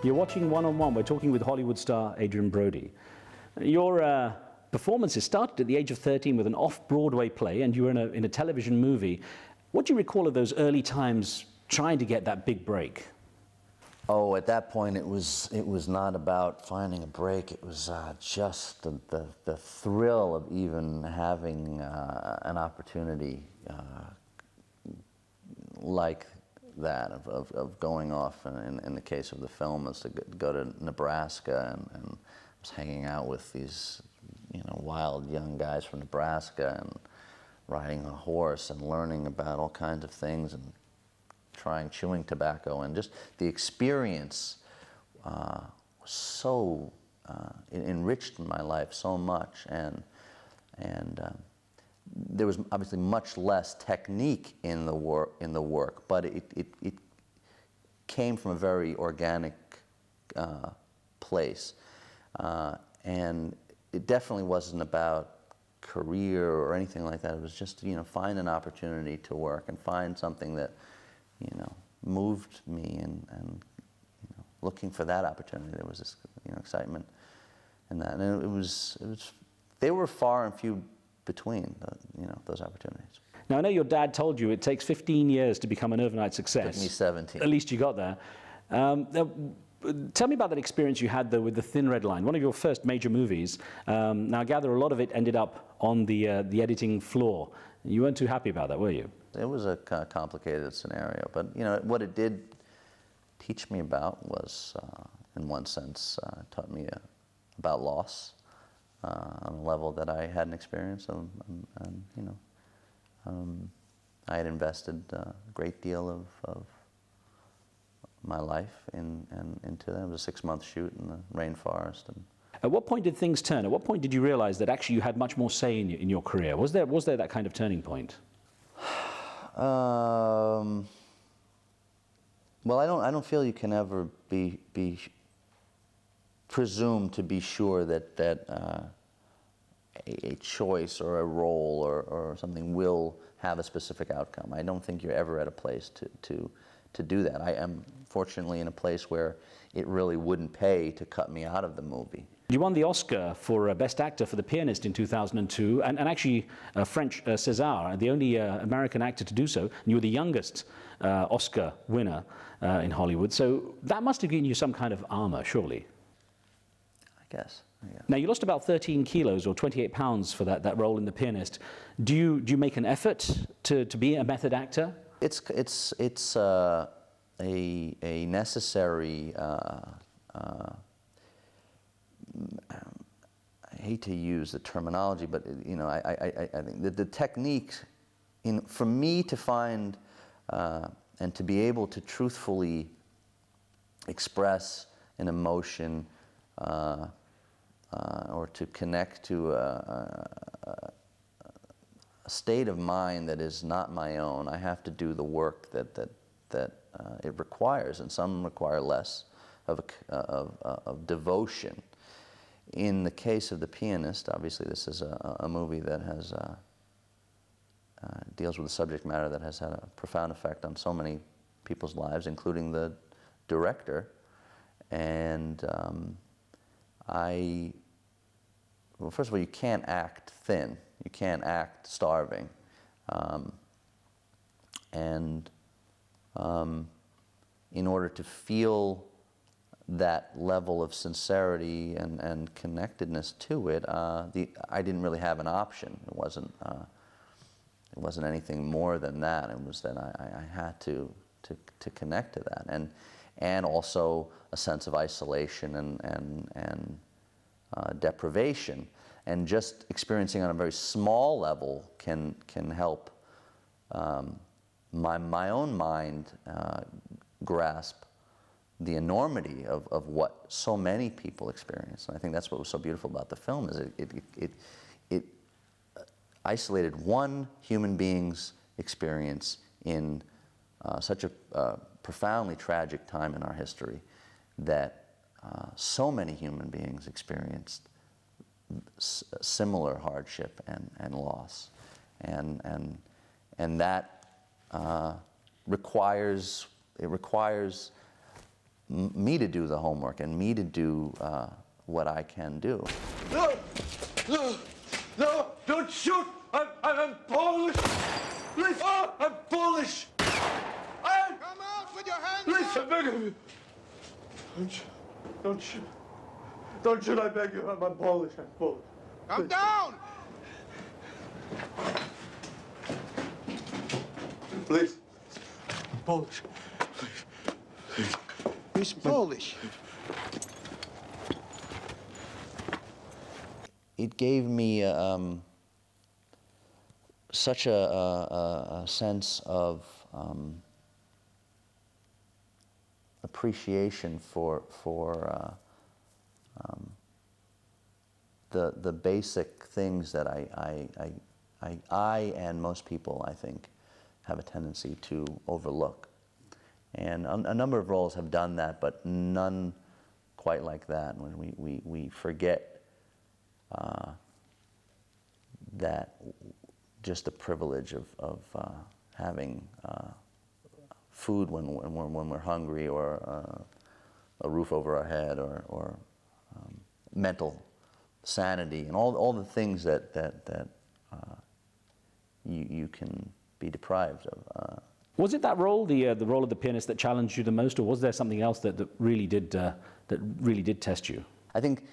You're watching One on One. We're talking with Hollywood star Adrien Brody. Your performances started at the age of 13 with an off-Broadway play, and you were in a television movie. What do you recall of those early times trying to get that big break? Oh, at that point it was not about finding a break. It was just the thrill of even having an opportunity like that, of going off. In the case of the film, was to go to Nebraska, and was hanging out with these, wild young guys from Nebraska, and riding a horse and learning about all kinds of things, and trying chewing tobacco, and just the experience was so it enriched my life so much, and there was obviously much less technique in the work, but it came from a very organic place, and it definitely wasn't about career or anything like that. It was just find an opportunity to work and find something that moved me, and looking for that opportunity. There was this excitement in that, and it was they were far and few between those opportunities. Now, I know your dad told you it takes 15 years to become an overnight success. It took me 17. At least you got there. Tell me about that experience you had, though, with The Thin Red Line, one of your first major movies. Now, I gather a lot of it ended up on the editing floor. You weren't too happy about that, were you? It was a kind of complicated scenario, but what it did teach me about was, in one sense, it taught me about loss on a level that I hadn't experienced, and I had invested a great deal of my life into that. It was a 6-month shoot in the rainforest. And at what point did things turn? At what point did you realize that actually you had much more say in your career? Was there that kind of turning point? Well, I don't feel you can ever be presumed to be sure that a choice or a role or something will have a specific outcome. I don't think you're ever at a place to do that. I am fortunately in a place where it really wouldn't pay to cut me out of the movie. You won the Oscar for Best Actor for The Pianist in 2002, and actually French César, the only American actor to do so. And you were the youngest Oscar winner in Hollywood, so that must have given you some kind of armor, surely. I guess. Now, you lost about 13 kilos or 28 pounds for that role in The Pianist. Do you make an effort to be a method actor? It's a necessary. I hate to use the terminology, but I think that the technique, for me to find and to be able to truthfully express an emotion or to connect to a state of mind that is not my own, I have to do the work that it requires, and some require less of devotion. In the case of The Pianist, obviously this is a movie that has deals with a subject matter that has had a profound effect on so many people's lives, including the director. And well, first of all, you can't act thin. You can't act starving. In order to feel that level of sincerity and connectedness to it, I didn't really have an option. It wasn't anything more than that. It was that I had to connect to that, and also a sense of isolation and deprivation, and just experiencing on a very small level can help my own mind grasp the enormity of what so many people experience. And I think that's what was so beautiful about the film, is it isolated one human being's experience in such a profoundly tragic time in our history, that so many human beings experienced similar hardship and loss, and that requires me to do the homework and me to do what I can do. No! No! No! Don't shoot! I'm Polish! Please! Oh, I'm Polish! Come out with your hands Please, up! I beg of you! Don't shoot! Don't shoot, I beg you! I'm Polish, I'm Polish. Come down! Please. I'm Polish. Please. He's Polish. It gave me such a sense of appreciation for the basic things that I and most people, I think, have a tendency to overlook. And a number of roles have done that, but none quite like that, when we forget that just the privilege of having food when we're hungry, or a roof over our head, or mental sanity, and all the things that you can be deprived of. Was it that role, the role of the pianist, that challenged you the most, or was there something else that really did test you? I think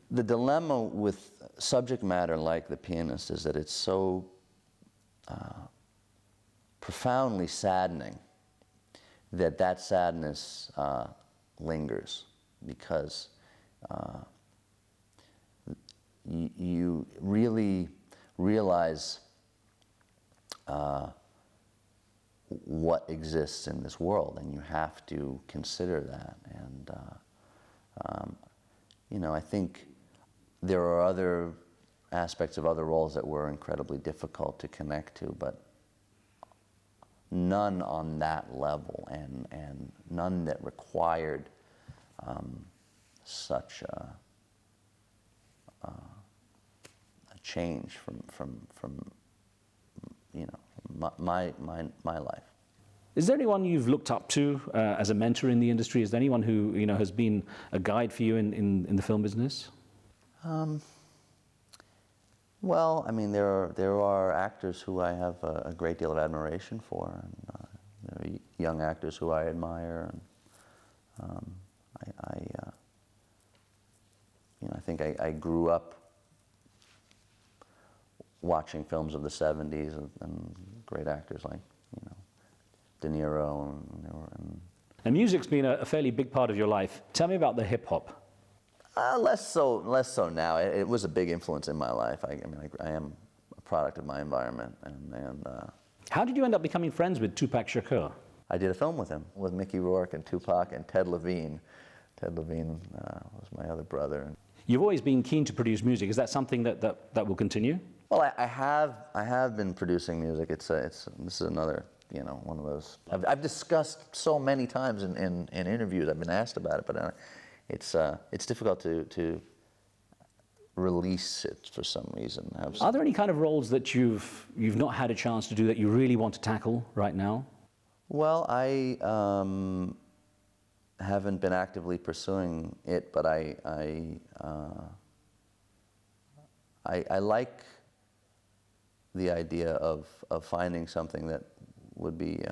the dilemma with subject matter like the pianist is that it's so profoundly saddening that sadness lingers, because you really realize what exists in this world, and you have to consider that. And you know, I think there are other aspects of other roles that were incredibly difficult to connect to, but none on that level, and none that required such a change from you know, my life. Is there anyone you've looked up to as a mentor in the industry? Is there anyone who, you know, has been a guide for you in the film business? Well, I mean, there are actors who I have a great deal of admiration for, and there are young actors who I admire, and you know, I think I grew up watching films of the '70s and great actors like, you know, De Niro, And music's been a fairly big part of your life. Tell me about the hip hop. Less so now. It was a big influence in my life. I mean, I am a product of my environment, and How did you end up becoming friends with Tupac Shakur? I did a film with him, with Mickey Rourke and Tupac and Ted Levine. Ted Levine was my other brother. You've always been keen to produce music. Is that something that will continue? Well, I have been producing music. This is another, you know, one of those I've discussed so many times in interviews. I've been asked about it, but it's difficult to release it for some reason. Are there any kind of roles that you've not had a chance to do that you really want to tackle right now? Well, I haven't been actively pursuing it, but I like the idea of finding something that would be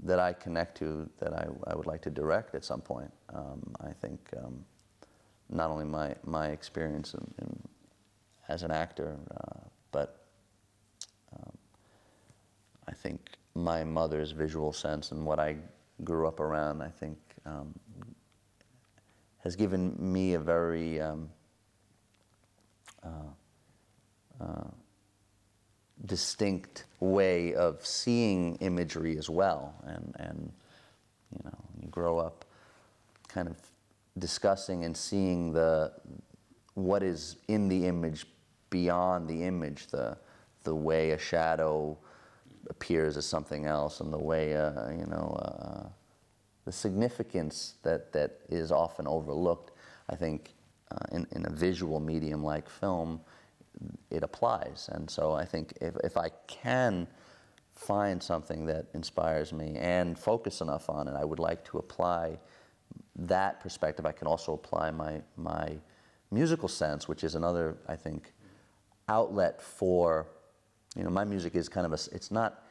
that I connect to, that I would like to direct at some point. I think not only my experience as an actor, but I think my mother's visual sense and what I grew up around, I think, has given me a very distinct way of seeing imagery as well. And you know, you grow up kind of discussing and seeing what is in the image beyond the image, the way a shadow appears as something else, and the way you know, the significance that is often overlooked. I think in a visual medium like film, it applies. And so I think if I can find something that inspires me and focus enough on it, I would like to apply that perspective. I can also apply my musical sense, which is another, I think, outlet for, you know, my music is kind of it's not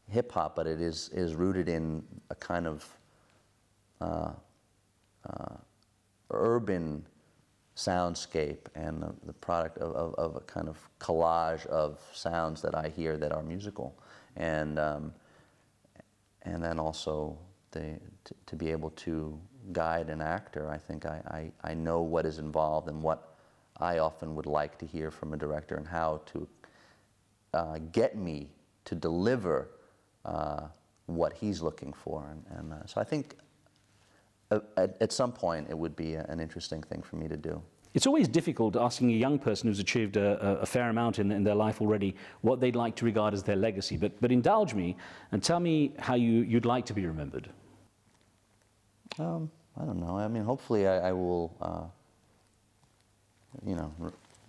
hip hop, but it is rooted in a kind of urban soundscape and the product of a kind of collage of sounds that I hear that are musical, and then also to be able to guide an actor. I think I know what is involved and what I often would like to hear from a director and how to get me to deliver what he's looking for, and so I think at some point it would be an interesting thing for me to do. It's always difficult asking a young person who's achieved a fair amount in their life already what they'd like to regard as their legacy, but indulge me and tell me how you'd like to be remembered. I don't know. I mean, hopefully I will, you know,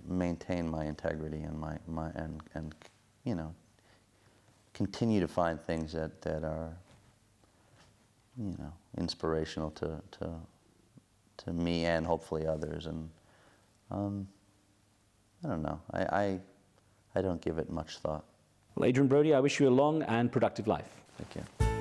maintain my integrity and you know, continue to find things that are, you know, inspirational to me and hopefully others. And I don't know. I don't give it much thought. Well, Adrien Brody, I wish you a long and productive life. Thank you.